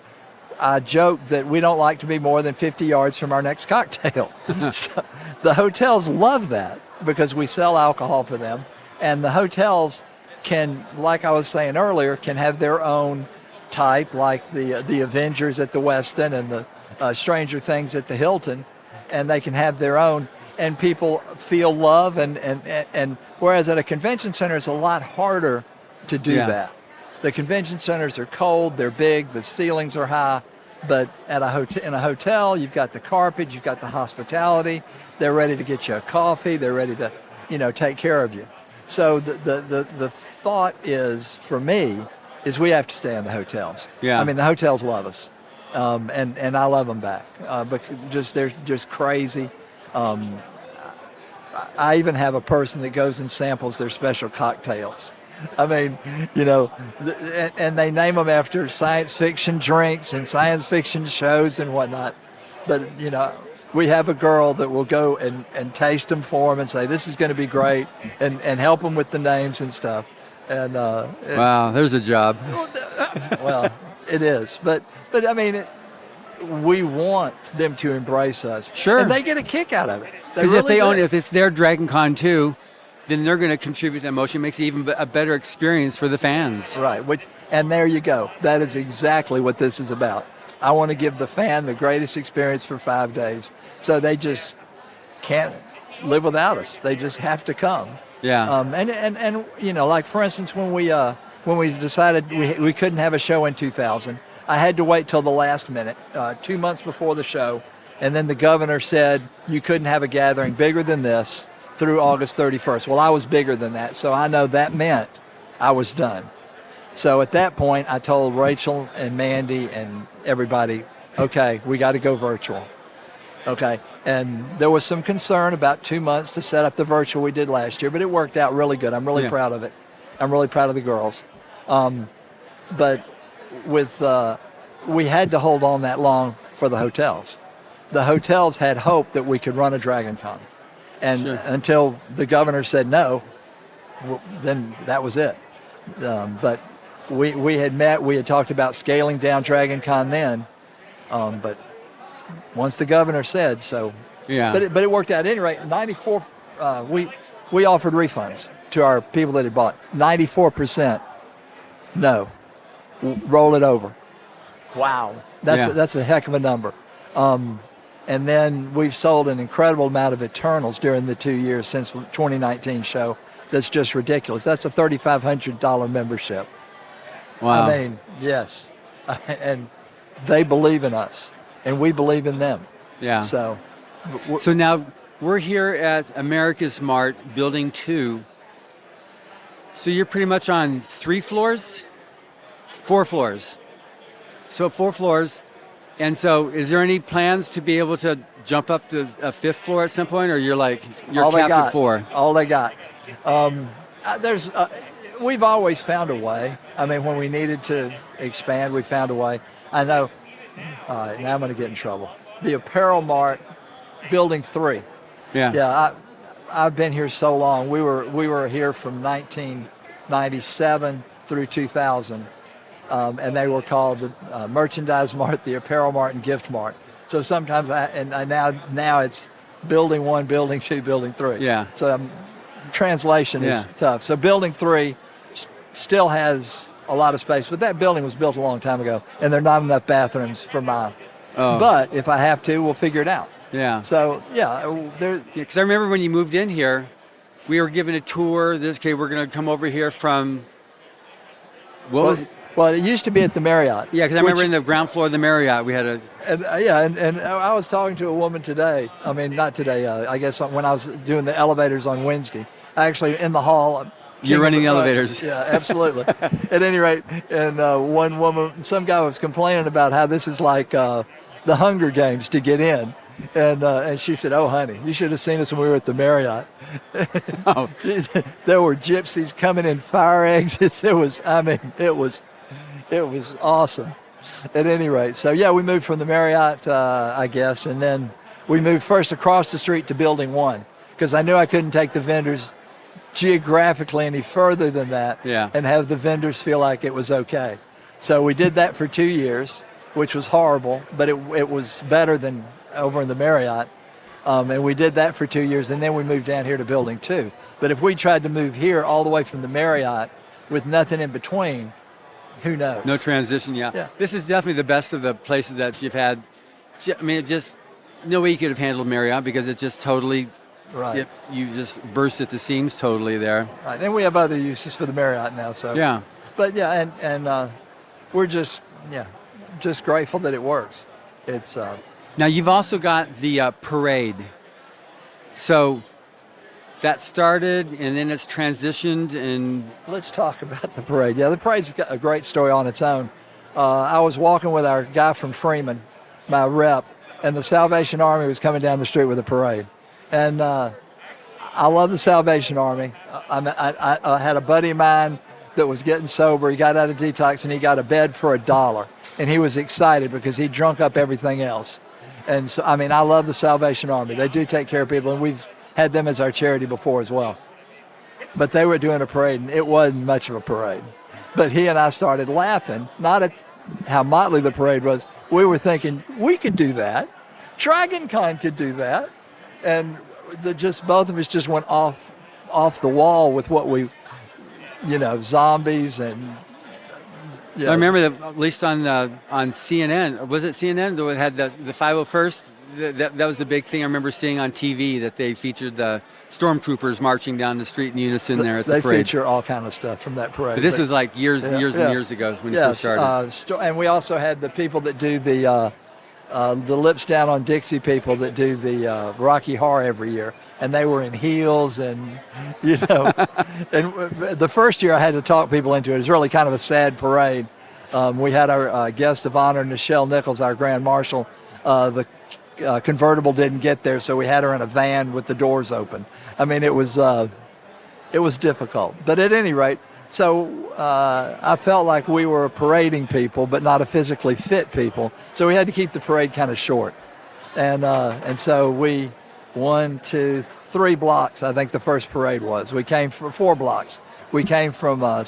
I joke that we don't like to be more than 50 yards from our next cocktail. So the hotels love that because we sell alcohol for them, and the hotels can, like I was saying earlier, can have their own type, like the Avengers at the Westin and the Stranger Things at the Hilton, and they can have their own, and people feel love, and whereas at a convention center it's a lot harder to do that. The convention centers are cold, they're big, the ceilings are high, but in a hotel, you've got the carpet, you've got the hospitality, they're ready to get you a coffee, they're ready to, take care of you. So the thought is, for me, is we have to stay in the hotels. Yeah. I mean, the hotels love us, and I love them back. Because they're just crazy. I even have a person that goes and samples their special cocktails. I mean, and they name them after science fiction drinks and science fiction shows and whatnot. But, we have a girl that will go and taste them for them and say, this is going to be great, and help them with the names and stuff. And wow, there's a job. Well, it is. But I mean, we want them to embrace us. Sure. And they get a kick out of it. Because if it's their DragonCon too, then they're going to contribute that emotion. It makes it even a better experience for the fans. Right. And there you go. That is exactly what this is about. I want to give the fan the greatest experience for 5 days. So they just can't live without us. They just have to come. Yeah. And like for instance, when we decided we couldn't have a show in 2000, I had to wait till the last minute, 2 months before the show, and then the governor said you couldn't have a gathering bigger than this through August 31st. Well, I was bigger than that, so I know that meant I was done. So at that point, I told Rachel and Mandy and everybody, okay, we got to go virtual. Okay, and there was some concern about 2 months to set up the virtual we did last year, but it worked out really good. I'm really proud of it. I'm really proud of the girls. But we had to hold on that long for the hotels. The hotels had hoped that we could run a DragonCon. And until the governor said no, then that was it. But we had met, we had talked about scaling down DragonCon then, but once the governor said so. Yeah. But it worked out. At any rate, 94, we offered refunds to our people that had bought. 94%, no, roll it over. Wow. That's a heck of a number. And then we've sold an incredible amount of Eternals during the 2 years since the 2019 show. That's just ridiculous. That's a $3,500 membership. Wow. I mean, yes. And they believe in us, and we believe in them. Yeah. So now we're here at America's Mart, Building 2. So you're pretty much on 4 floors? So 4 floors. And so is there any plans to be able to jump up to a 5th floor at some point, or you're capped at 4? All they got. we've always found a way. I mean, when we needed to expand, we found a way. I know. All right, now I'm going to get in trouble. The Apparel Mart, Building 3. Yeah. I've been here so long. We were here from 1997 through 2000, and they were called the Merchandise Mart, the Apparel Mart, and Gift Mart. So sometimes now it's Building 1, Building 2, Building 3. Yeah. So translation is tough. So Building 3 still has a lot of space, but that building was built a long time ago, and there are not enough bathrooms for my. But if I have to, we'll figure it out. Yeah. So because I remember when you moved in here, we were given a tour. We're going to come over here from. Well, it used to be at the Marriott. Yeah, because I remember in the ground floor of the Marriott, we had a. And I was talking to a woman today. I mean, not today. I guess when I was doing the elevators on Wednesday, actually in the hall. You're running the elevators. Yeah, absolutely. At any rate, and one woman, some guy was complaining about how this is like the Hunger Games to get in. And she said, "Oh, honey, you should have seen us when we were at the Marriott. Oh. There were gypsies coming in fire exits. It was awesome." At any rate, so yeah, we moved from the Marriott, I guess, and then we moved first across the street to Building 1 because I knew I couldn't take the vendors geographically any further than that and have the vendors feel like it was okay. So we did that for 2 years, which was horrible, but it was better than over in the Marriott. And we did that for 2 years, and then we moved down here to Building 2. But if we tried to move here all the way from the Marriott with nothing in between, who knows? No transition, yeah. This is definitely the best of the places that you've had. I mean, no way you could have handled Marriott because it's just totally... Right. You just burst at the seams totally there. Right. And we have other uses for the Marriott now. So. Yeah. But yeah, and we're just grateful that it works. It's. Now you've also got the parade. So that started and then it's transitioned and. Let's talk about the parade. Yeah, the parade's got a great story on its own. I was walking with our guy from Freeman, my rep, and the Salvation Army was coming down the street with a parade. And I love the Salvation Army. I had a buddy of mine that was getting sober. He got out of detox and he got a bed for $1. And he was excited because he drunk up everything else. And so, I mean, I love the Salvation Army. They do take care of people, and we've had them as our charity before as well. But they were doing a parade, and it wasn't much of a parade. But he and I started laughing, not at how motley the parade was. We were thinking, we could do that. DragonCon could do that. And both of us just went off the wall with what we, zombies and. I remember that at least on CNN, was it CNN that had the 501st? That was the big thing I remember seeing on TV, that they featured the stormtroopers marching down the street in unison there at the parade. They feature all kind of stuff from that parade. But this was like years and years ago when you first started. And we also had the people that do the Lips Down on Dixie people that do the Rocky Horror every year, and they were in heels and and the first year I had to talk people into it. It was really kind of a sad parade. We had our guest of honor, Nichelle Nichols, our Grand Marshal. The convertible didn't get there, so we had her in a van with the doors open. I mean, it was difficult, but at any rate, so I felt like we were parading people, but not a physically fit people. So we had to keep the parade kind of short, and so we 1, 2, 3 blocks. I think the first parade was. We came from 4 blocks. We came from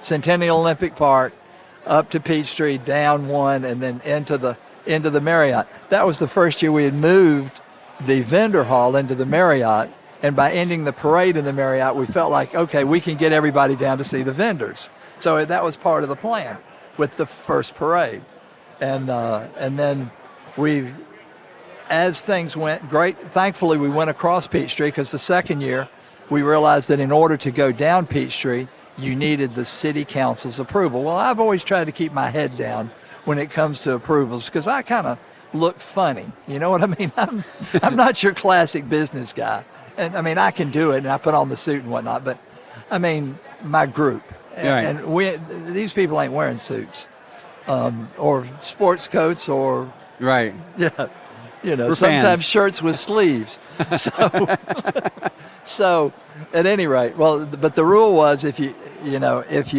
Centennial Olympic Park up to Peachtree, down 1, and then into the Marriott. That was the first year we had moved the vendor hall into the Marriott. And by ending the parade in the Marriott, we felt like, okay, we can get everybody down to see the vendors. So that was part of the plan with the first parade. And then as things went great, thankfully we went across Peachtree, because the second year we realized that in order to go down Peachtree, you needed the city council's approval. Well, I've always tried to keep my head down when it comes to approvals, because I kind of look funny. You know what I mean? I'm not your classic business guy. And I mean, I can do it, and I put on the suit and whatnot, but I mean, my group. And these people ain't wearing suits or sports coats or. Right. Yeah. We're sometimes fans. shirts with sleeves. So at any rate, but the rule was if you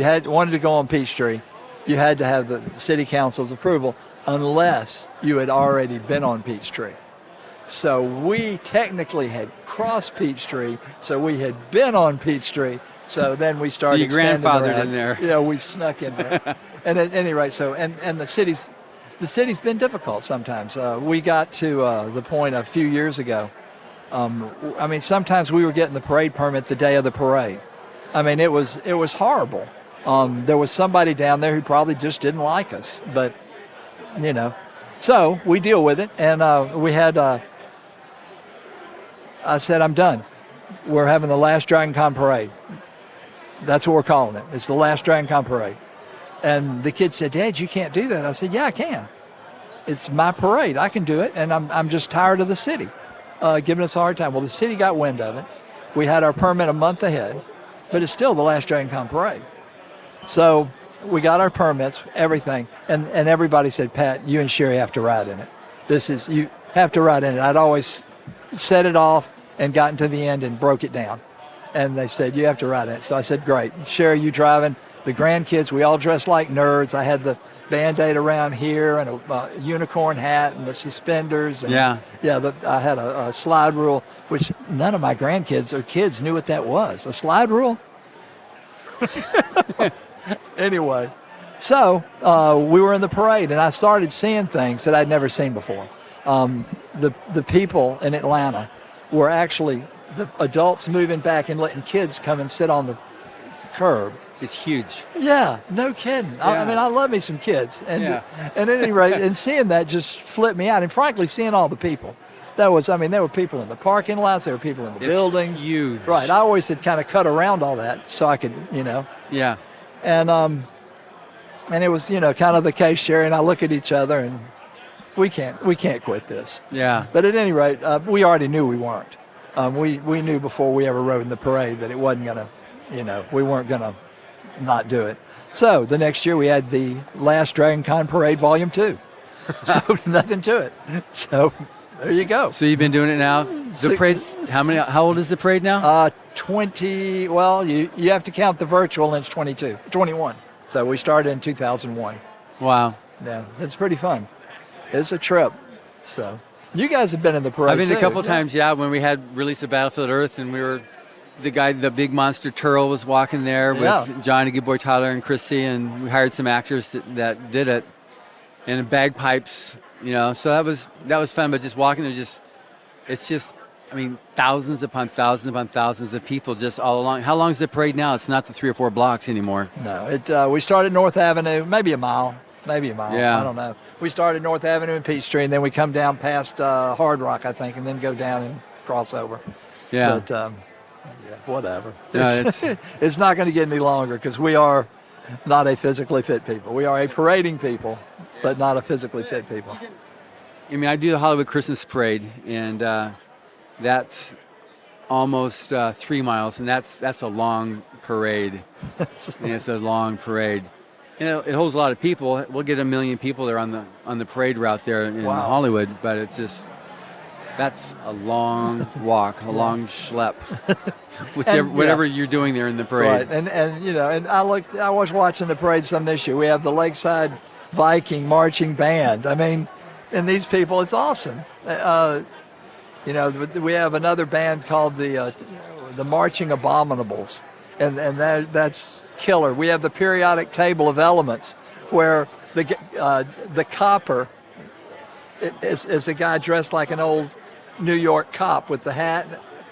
had wanted to go on Peachtree, you had to have the city council's approval unless you had already been on Peachtree. So we technically had crossed Peachtree, so we had been on Peachtree. So then we started. So you grandfathered in there. Yeah, we snuck in there. And at any rate, and the city's been difficult sometimes. We got to the point a few years ago. Sometimes we were getting the parade permit the day of the parade. It was horrible. There was somebody down there who probably just didn't like us, but so we deal with it. And we had. I said, I'm done. We're having the last DragonCon parade. That's what we're calling it. It's the last DragonCon parade. And the kid said, Dad, you can't do that. I said, yeah, I can. It's my parade. I can do it. And I'm just tired of the city giving us a hard time. Well, the city got wind of it. We had our permit a month ahead, but it's still the last DragonCon parade. So we got our permits, everything. And everybody said, Pat, you and Sherry have to ride in it. You have to ride in it. I'd always set it off and gotten to the end and broke it down. And they said, you have to ride in it. So I said, great. Sherry, you driving? The grandkids, we all dressed like nerds. I had the Band-Aid around here and a unicorn hat and the suspenders. And I had a slide rule, which none of my grandkids or kids knew what that was. A slide rule? Anyway, so we were in the parade, and I started seeing things that I'd never seen before. The people in Atlanta were actually the adults moving back and letting kids come and sit on the curb. It's huge. Yeah, no kidding. Yeah. I love me some kids. And at any rate, and seeing that just flipped me out. And frankly, seeing all the people. There were people in the parking lots. There were people in the buildings. Huge. Right. I always had kind of cut around all that so I could, Yeah. And it was, kind of the case, Sherry and I look at each other and we can't quit this. Yeah. But at any rate, we already knew we weren't. We knew before we ever rode in the parade that it wasn't going to, we weren't going to not do it. So the next year we had the last DragonCon parade volume 2. So nothing to it. So there you go. So you've been doing it now. The parade. How old is the parade now? 20. Well, you have to count the virtual, and it's 21. So we started in 2001. Wow. Yeah, it's pretty fun. It's a trip. So you guys have been in the parade. I've been too. a couple times. Yeah, when we had release of Battlefield Earth, and we were. The big monster Turl was walking there with Johnny Good Boy Tyler and Chrissy, and we hired some actors that did it, and bagpipes, So that was fun. But just walking there, it's just, thousands upon thousands upon thousands of people just all along. How long is the parade now? It's not the 3 or 4 blocks anymore. No, we started North Avenue, maybe a mile. Yeah. I don't know. We started North Avenue and Peachtree, and then we come down past Hard Rock, I think, and then go down and cross over. Yeah. But, whatever. No, it's not going to get any longer because we are not a physically fit people. We are a parading people, but not a physically fit people. I do the Hollywood Christmas Parade, and that's almost 3 miles, and that's a long parade. It's a long parade. It holds a lot of people. We'll get 1 million people there on the parade route there in Hollywood, but it's just. That's a long walk, a long schlep, whatever you're doing there in the parade. Right, and I was watching the parade some this year. We have the Lakeside Viking Marching Band. And these people, it's awesome. We have another band called the Marching Abominables, and that's killer. We have the periodic table of elements, where the copper is a guy dressed like an old New York cop with the hat,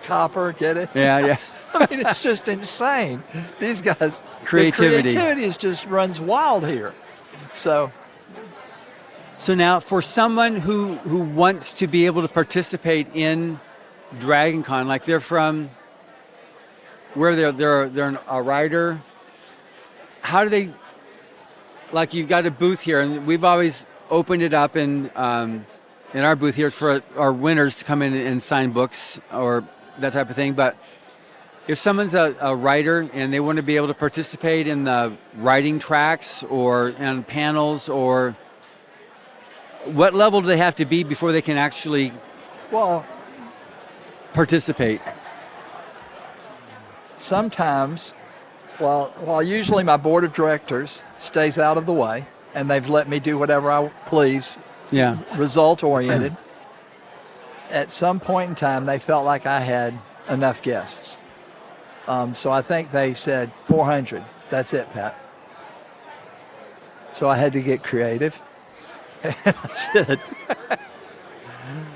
copper, get it? Yeah. It's just insane. These guys, creativity is just runs wild here. So now, for someone who wants to be able to participate in DragonCon, like they're from where they're a writer, how do they? Like, you've got a booth here, and we've always opened it up in our booth here for our winners to come in and sign books or that type of thing. But if someone's a writer and they want to be able to participate in the writing tracks or in panels, or What level do they have to be before they can actually Well, participate? sometimes, while usually my board of directors stays out of the way, and they've let me do whatever I please, Yeah. result-oriented, at some point in time, they felt like I had enough guests. So I think they said 400. That's it, Pat. So I had to get creative. And I said,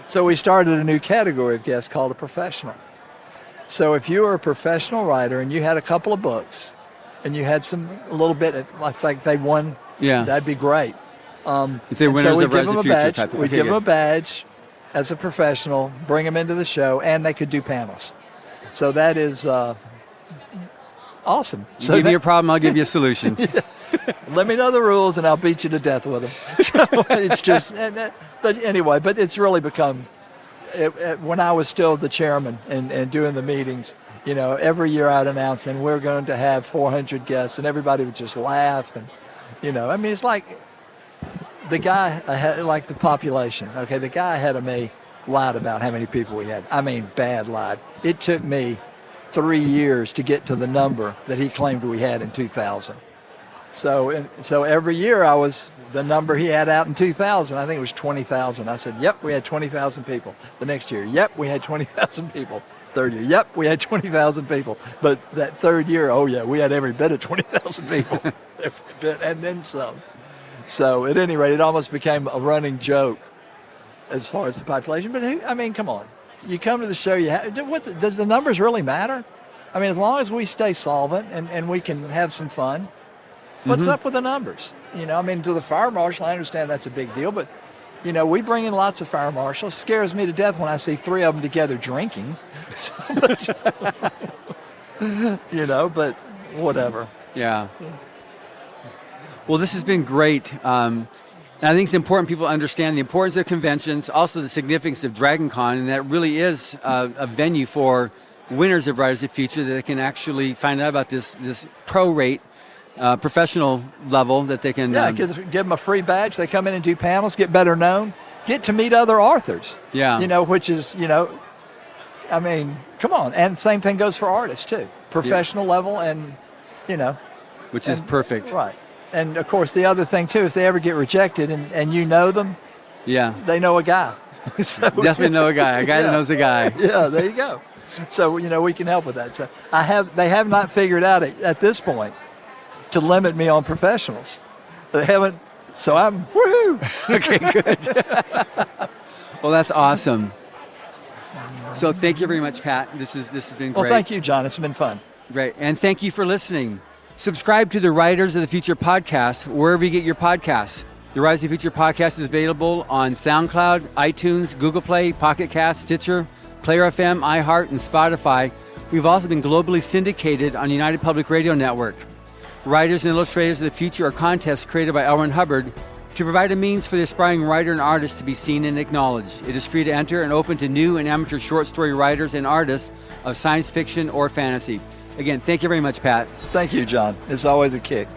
so we started a new category of guests called a professional. So if you were a professional writer and you had a couple of books and you had a little bit, like they won, Yeah. that'd be great. If they're winners of Rise of the Future type of We'd give them a badge as a professional, bring them into the show, and they could do panels. So that is awesome. So Give me a problem, I'll give you a solution. let me know the rules, and I'll beat you to death with them. So it's just, but anyway, but it's really become, when I was still the chairman and doing the meetings, every year I'd announce, and we're going to have 400 guests, and everybody would just laugh. And, it's like the guy ahead, like the population. Okay, the guy ahead of me lied about how many people we had. I mean, bad lied. It took me 3 years to get to the number that he claimed we had in 2000. So every year I was the number he had out in 2000. I think it was 20,000. I said, yep, we had 20,000 people. The next year, yep, we had 20,000 people. Third year, yep, we had 20,000 people. But that third year, oh yeah, we had every bit of 20,000 people. Every bit, and then some. So at any rate, it almost became a running joke as far as the population. But come on. You come to the show, does the numbers really matter? I mean, as long as we stay solvent and we can have some fun, what's up with the numbers? To the fire marshal, I understand that's a big deal, but, we bring in lots of fire marshals. It scares me to death when I see 3 of them together drinking. But whatever. Yeah. Well, this has been great. And I think it's important people understand the importance of conventions, also the significance of DragonCon, and that really is a venue for winners of Rise of the Future that they can actually find out about this pro-rate professional level that they can... Yeah, give them a free badge. They come in and do panels, get better known, get to meet other authors. Yeah. Which is, come on. And same thing goes for artists, too. Professional level and, Which is perfect. Right. And, of course, the other thing, too, if they ever get rejected and you know them, yeah, they know a guy. So, definitely know a guy that knows a guy. Yeah, there you go. So, we can help with that. So they have not figured out at this point to limit me on professionals. They haven't, so I'm, woohoo! Okay, good. Well, that's awesome. So thank you very much, Pat. This has been great. Well, thank you, John. It's been fun. Great. And thank you for listening. Subscribe to the Writers of the Future podcast wherever you get your podcasts. The Rise of the Future podcast is available on SoundCloud, iTunes, Google Play, Pocket Cast, Stitcher, Player FM, iHeart, and Spotify. We've also been globally syndicated on United Public Radio Network. Writers and Illustrators of the Future are contests created by L. Ron Hubbard to provide a means for the aspiring writer and artist to be seen and acknowledged. It is free to enter and open to new and amateur short story writers and artists of science fiction or fantasy. Again, thank you very much, Pat. Thank you, John. It's always a kick.